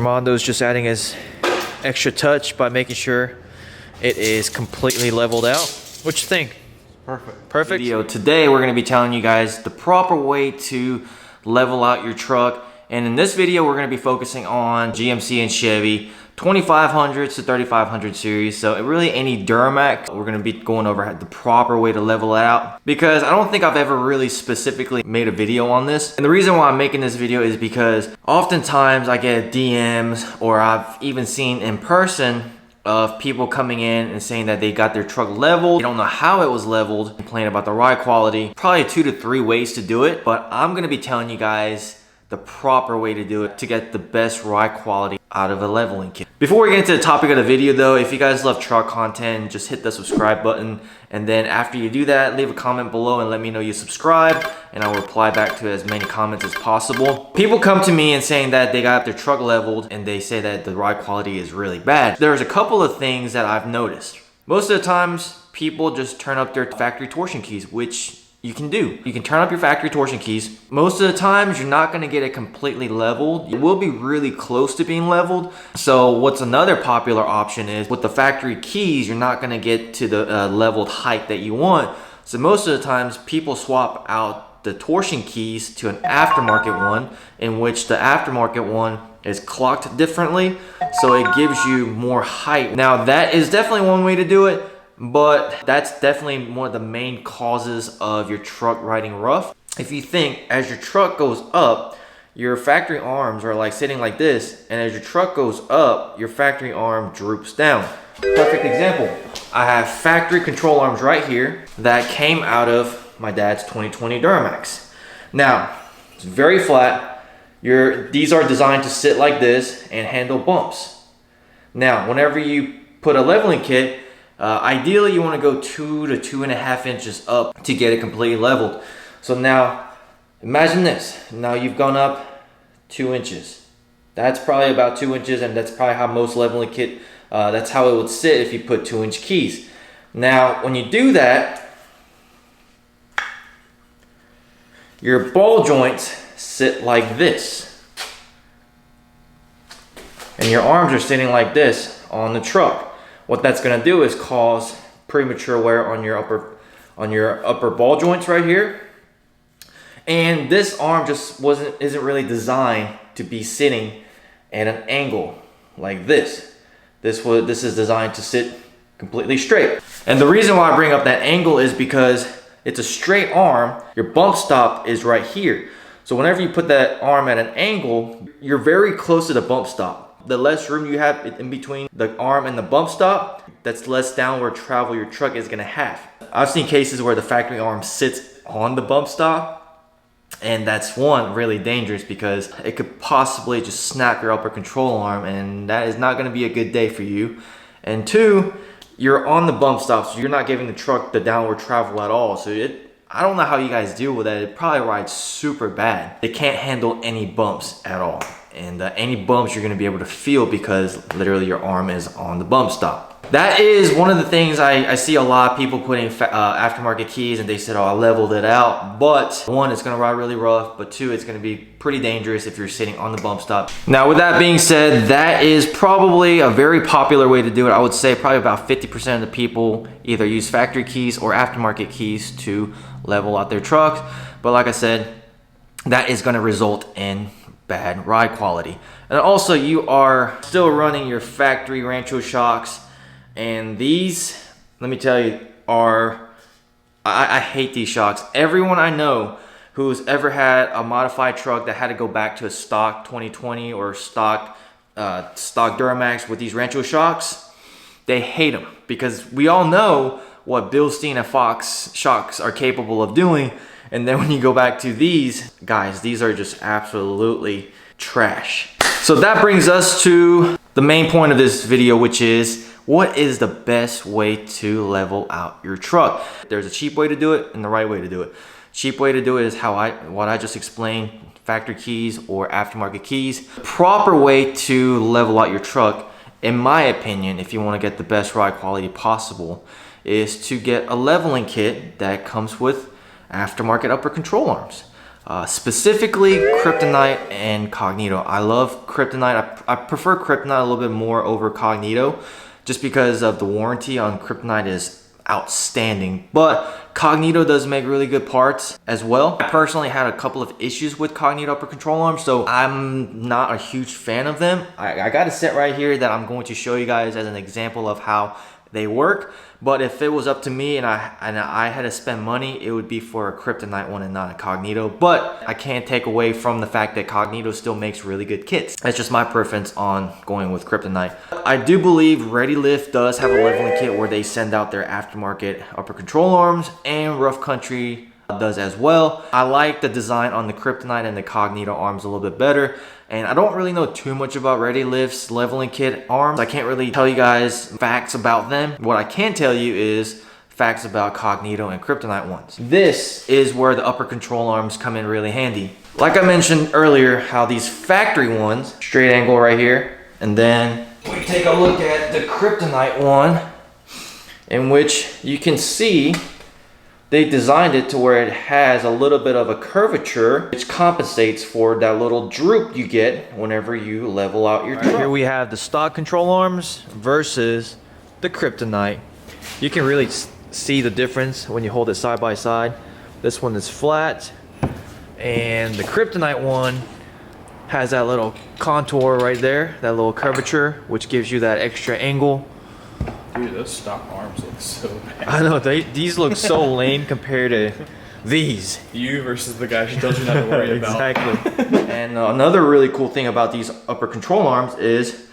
Armando's just adding his extra touch by making sure it is completely leveled out. What you think? Perfect. Video. Today we're going to be telling you guys the proper way to level out your truck. And in this video we're going to be focusing on GMC and Chevy 2500s to 3500 series. So really any Duramax, we're going to be going over the proper way to level it out, because I don't think I've ever really specifically made a video on this. And the reason why I'm making this video is because oftentimes I get DMs, or I've even seen in person, of people coming in and saying that they got their truck leveled. They don't know how it was leveled, complain about the ride quality. Probably 2 to 3 ways to do it, but I'm gonna be telling you guys the proper way to do it to get the best ride quality out of a leveling kit. Before we get into the topic of the video though, if you guys love truck content, just hit the subscribe button, and then after you do that, leave a comment below and let me know you subscribe, and I'll reply back to as many comments as possible. People come to me and saying that they got their truck leveled and they say that the ride quality is really bad. There's a couple of things that I've noticed. Most of the times people just turn up their factory torsion keys, which you can do. You can turn up your factory torsion keys. Most of the times you're not gonna get it completely leveled. It will be really close to being leveled. So what's another popular option is with the factory keys, you're not gonna get to the leveled height that you want. So most of the times people swap out the torsion keys to an aftermarket one, in which the aftermarket one is clocked differently, so it gives you more height. Now that is definitely one way to do it, but that's definitely one of the main causes of your truck riding rough. If you think, as your truck goes up, your factory arms are like sitting like this, and as your truck goes up, your factory arm droops down. Perfect example. I have factory control arms right here that came out of my dad's 2020 Duramax. Now, it's very flat. These are designed to sit like this and handle bumps. Now, whenever you put a leveling kit, ideally you want to go 2 to 2.5 inches up to get it completely leveled. So now imagine this. Now you've gone up 2 inches. That's probably about 2 inches, and that's probably how most leveling kit, that's how it would sit if you put 2-inch keys. Now when you do that, your ball joints sit like this, and your arms are sitting like this on the truck. What that's going to do is cause premature wear on your upper ball joints right here. And this arm just isn't really designed to be sitting at an angle like this. This is designed to sit completely straight. And the reason why I bring up that angle is because it's a straight arm. Your bump stop is right here. So whenever you put that arm at an angle, you're very close to the bump stop. The less room you have in between the arm and the bump stop, that's less downward travel your truck is gonna have. I've seen cases where the factory arm sits on the bump stop, and that's one, really dangerous, because it could possibly just snap your upper control arm, and that is not gonna be a good day for you. And two, you're on the bump stop, so you're not giving the truck the downward travel at all. So I don't know how you guys deal with that. It probably rides super bad. It can't handle any bumps at all. And any bumps you're gonna be able to feel because literally your arm is on the bump stop. That is one of the things I see a lot of people putting aftermarket keys, and they said, oh, I leveled it out. But one, it's gonna ride really rough, but two, it's gonna be pretty dangerous if you're sitting on the bump stop. Now with that being said, that is probably a very popular way to do it. I would say probably about 50% of the people either use factory keys or aftermarket keys to level out their trucks. But like I said, that is gonna result in bad ride quality. And also you are still running your factory Rancho shocks, and these, let me tell you, I hate these shocks. Everyone I know who's ever had a modified truck that had to go back to a stock 2020 or stock Duramax with these Rancho shocks, they hate them, because we all know what Bilstein and Fox shocks are capable of doing. And then when you go back to these, guys, these are just absolutely trash. So that brings us to the main point of this video, which is, what is the best way to level out your truck? There's a cheap way to do it and the right way to do it. Cheap way to do it is what I just explained, factory keys or aftermarket keys. Proper way to level out your truck, in my opinion, if you want to get the best ride quality possible, is to get a leveling kit that comes with aftermarket upper control arms. specifically Kryptonite and Cognito. I love Kryptonite. I prefer Kryptonite a little bit more over Cognito just because of the warranty on Kryptonite is outstanding. But Cognito does make really good parts as well. I personally had a couple of issues with Cognito upper control arms, so I'm not a huge fan of them. I got a set right here that I'm going to show you guys as an example of how they work. But if it was up to me and I had to spend money, it would be for a Kryptonite one and not a Cognito. But I can't take away from the fact that Cognito still makes really good kits. That's just my preference on going with Kryptonite. I do believe ReadyLift does have a leveling kit where they send out their aftermarket upper control arms, and Rough Country does as well. I like the design on the Kryptonite and the Cognito arms a little bit better. And I don't really know too much about ReadyLift's leveling kit arms. I can't really tell you guys facts about them. What I can tell you is facts about Cognito and Kryptonite ones. This is where the upper control arms come in really handy. Like I mentioned earlier, how these factory ones, straight angle right here, and then we take a look at the Kryptonite one, in which you can see they designed it to where it has a little bit of a curvature, which compensates for that little droop you get whenever you level out your truck. Here we have the stock control arms versus the Kryptonite. You can really see the difference when you hold it side by side. This one is flat, and the Kryptonite one has that little contour right there, that little curvature, which gives you that extra angle. Dude, those stock arms look so bad. I know, these look so lame compared to these. You versus the guy who tells you not to worry about. Exactly. And another really cool thing about these upper control arms is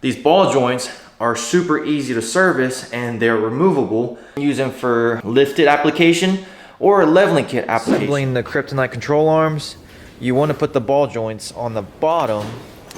these ball joints are super easy to service and they're removable. Use them for lifted application or a leveling kit application. Assembling the Kryptonite control arms, you want to put the ball joints on the bottom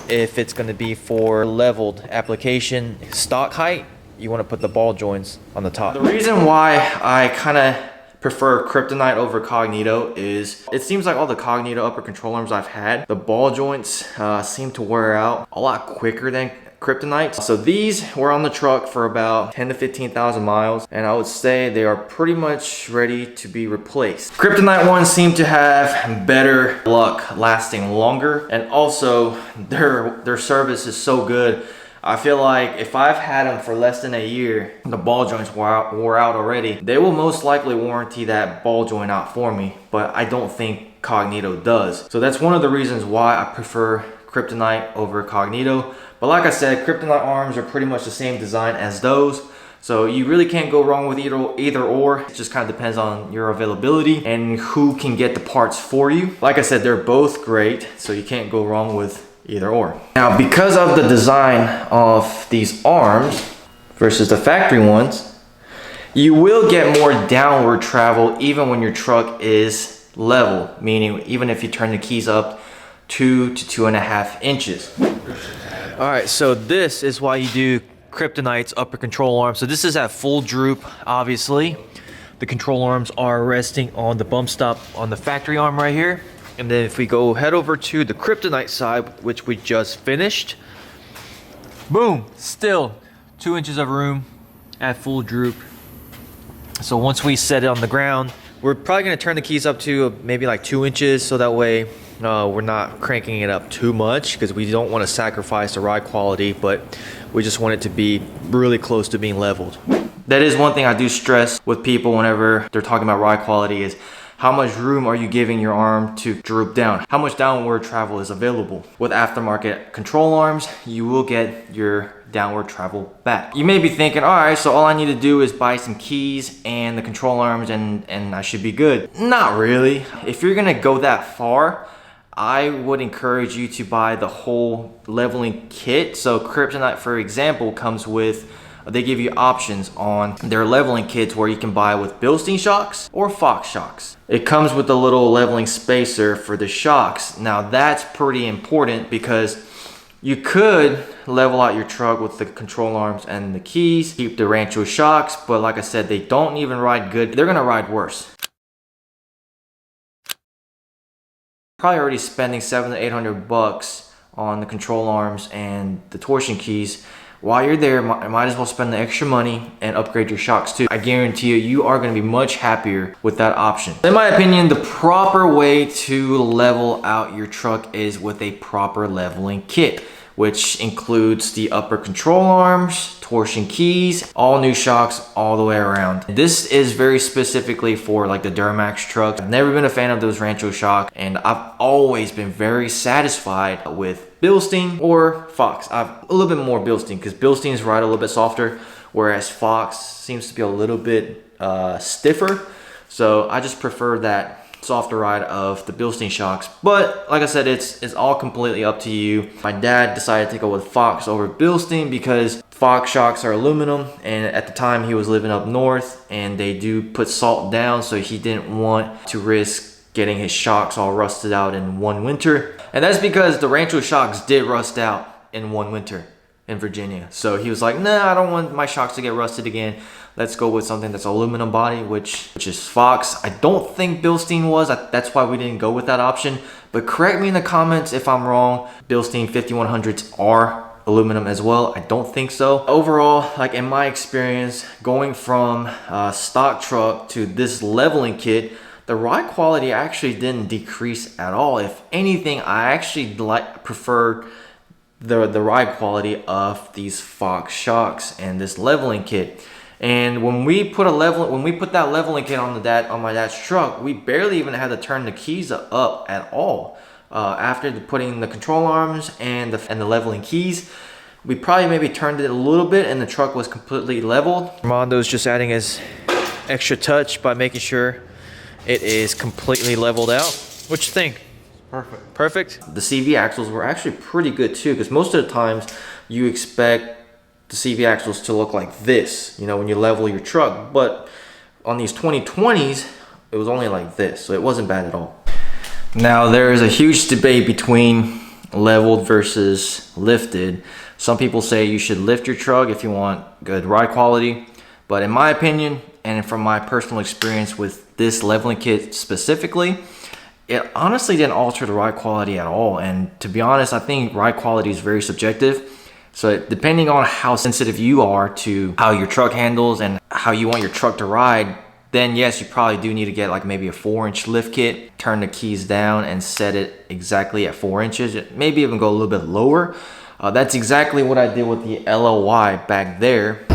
if it's going to be for leveled application. Stock height, you want to put the ball joints on the top. The reason why I kind of prefer Kryptonite over Cognito is it seems like all the Cognito upper control arms I've had, the ball joints seem to wear out a lot quicker than Kryptonite. So these were on the truck for about 10 to 15,000 miles, and I would say they are pretty much ready to be replaced. Kryptonite ones seem to have better luck lasting longer, and also their service is so good. I feel like if I've had them for less than a year, the ball joints wore out already, they will most likely warranty that ball joint out for me, but I don't think Cognito does. So that's one of the reasons why I prefer Kryptonite over Cognito. But like I said, Kryptonite arms are pretty much the same design as those. So you really can't go wrong with either or. It just kind of depends on your availability and who can get the parts for you. Like I said, they're both great, so you can't go wrong with either or. Now, because of the design of these arms versus the factory ones, you will get more downward travel even when your truck is level, meaning even if you turn the keys up 2 to 2.5 inches. All right, so this is why you do Kryptonite's upper control arm. So this is at full droop, obviously. The control arms are resting on the bump stop on the factory arm right here. And then if we go head over to the Kryptonite side, which we just finished, boom, still 2 inches of room at full droop. So once we set it on the ground, we're probably gonna turn the keys up to maybe like 2 inches, so that way we're not cranking it up too much, because we don't want to sacrifice the ride quality, but we just want it to be really close to being leveled. That is one thing I do stress with people whenever they're talking about ride quality is how much room are you giving your arm to droop down? How much downward travel is available? With aftermarket control arms, you will get your downward travel back. You may be thinking, all right, so all I need to do is buy some keys and the control arms and I should be good. Not really. If you're gonna go that far, I would encourage you to buy the whole leveling kit. So Kryptonite, for example, comes with, they give you options on their leveling kits where you can buy with Bilstein shocks or Fox shocks. It comes with a little leveling spacer for the shocks. Now that's pretty important because you could level out your truck with the control arms and the keys, keep the Rancho shocks, but like I said, they don't even ride good. They're gonna ride worse. Probably already spending $700 to $800 on the control arms and the torsion keys while you're there, might as well spend the extra money and upgrade your shocks too. I guarantee you, you are going to be much happier with that option. In my opinion, the proper way to level out your truck is with a proper leveling kit, which includes the upper control arms, torsion keys, all new shocks all the way around. This is very specifically for like the Duramax truck. I've never been a fan of those Rancho shocks, and I've always been very satisfied with Bilstein or Fox. I've a little bit more Bilstein because Bilstein's ride a little bit softer, whereas Fox seems to be a little bit stiffer. So I just prefer that softer ride of the Bilstein shocks. But like I said, it's all completely up to you. My dad decided to go with Fox over Bilstein because Fox shocks are aluminum, and at the time he was living up north and they do put salt down, so he didn't want to risk getting his shocks all rusted out in one winter. And that's because the Rancho shocks did rust out in one winter in Virginia. So he was like, nah, I don't want my shocks to get rusted again. Let's go with something that's aluminum body, which is Fox. I don't think Bilstein was. That's why we didn't go with that option. But correct me in the comments if I'm wrong. Bilstein 5100s are aluminum as well. I don't think so. Overall, like in my experience, going from a stock truck to this leveling kit, the ride quality actually didn't decrease at all. If anything, I actually preferred the ride quality of these Fox shocks and this leveling kit. And when we put that leveling kit on my dad's truck, we barely even had to turn the keys up at all. After putting the control arms and the leveling keys, we probably maybe turned it a little bit and the truck was completely leveled. Armando's just adding his extra touch by making sure it is completely leveled out. What you think? Perfect. Perfect? The CV axles were actually pretty good too, because most of the times you expect the CV axles to look like this, you know, when you level your truck. But on these 2020s, it was only like this, so it wasn't bad at all. Now, there is a huge debate between leveled versus lifted. Some people say you should lift your truck if you want good ride quality. But in my opinion, and from my personal experience with this leveling kit specifically, it honestly didn't alter the ride quality at all. And to be honest, I think ride quality is very subjective. So depending on how sensitive you are to how your truck handles and how you want your truck to ride, then yes, you probably do need to get like maybe a 4-inch lift kit, turn the keys down and set it exactly at 4 inches, maybe even go a little bit lower. That's exactly what I did with the LOY back there.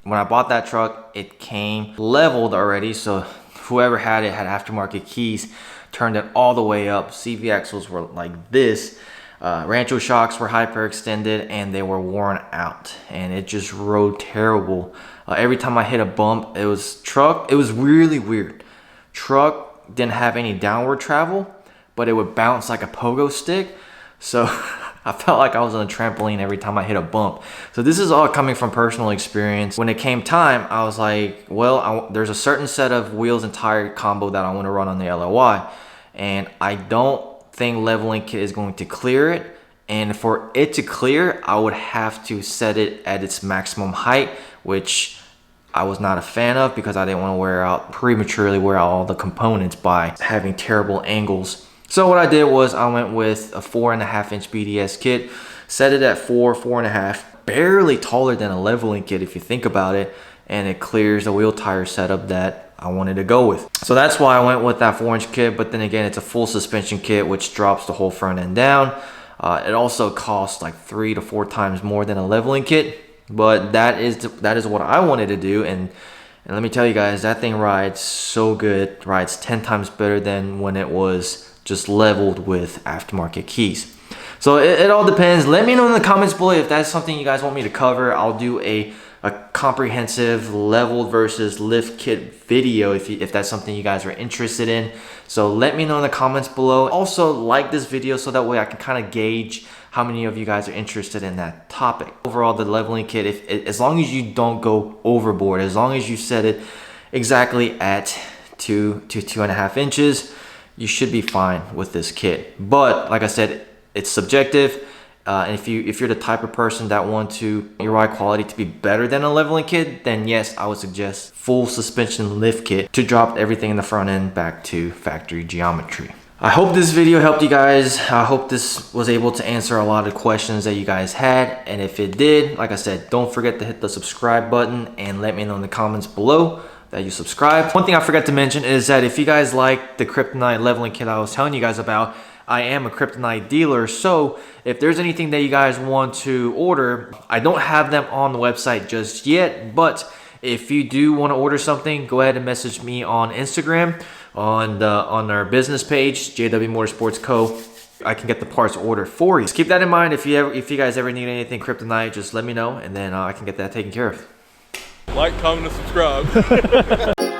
When I bought that truck, it came leveled already, so whoever had it had aftermarket keys, turned it all the way up. CV axles were like this. Rancho shocks were hyperextended and they were worn out, and it just rode terrible. Every time I hit a bump, it was really weird. Truck didn't have any downward travel, but it would bounce like a pogo stick. So I felt like I was on a trampoline every time I hit a bump. So this is all coming from personal experience. When it came time, I was like, well, there's a certain set of wheels and tire combo that I want to run on the LOY, and I don't think leveling kit is going to clear it. And for it to clear, I would have to set it at its maximum height, which I was not a fan of because I didn't want to prematurely wear out all the components by having terrible angles. So what I did was I went with a 4.5-inch BDS kit, set it at 4.5, barely taller than a leveling kit if you think about it, and it clears the wheel tire setup that I wanted to go with. So that's why I went with that 4-inch kit, but then again, it's a full suspension kit, which drops the whole front end down. It also costs like 3 to 4 times more than a leveling kit, but that is what I wanted to do. And let me tell you guys, that thing rides so good, rides 10 times better than when it was just leveled with aftermarket keys. So it all depends. Let me know in the comments below if that's something you guys want me to cover. I'll do a comprehensive leveled versus lift kit video if that's something you guys are interested in. So let me know in the comments below. Also, like this video so that way I can kind of gauge how many of you guys are interested in that topic. Overall, the leveling kit, as long as you don't go overboard, as long as you set it exactly at 2 to 2.5 inches, you should be fine with this kit. But like I said, it's subjective. And if you're the type of person that wants your ride quality to be better than a leveling kit, then yes, I would suggest full suspension lift kit to drop everything in the front end back to factory geometry. I hope this video helped you guys. I hope this was able to answer a lot of questions that you guys had. And if it did, like I said, don't forget to hit the subscribe button and let me know in the comments below that you subscribed. One thing I forgot to mention is that if you guys like the kryptonite leveling kit I was telling you guys about, I am a kryptonite dealer. So if there's anything that you guys want to order, I don't have them on the website just yet, but if you do want to order something, go ahead and message me on Instagram on our business page, JW Motorsports Co. I can get the parts ordered for you. Just keep that in mind. If you guys ever need anything kryptonite, just let me know, and then I can get that taken care of. Like, comment, and subscribe.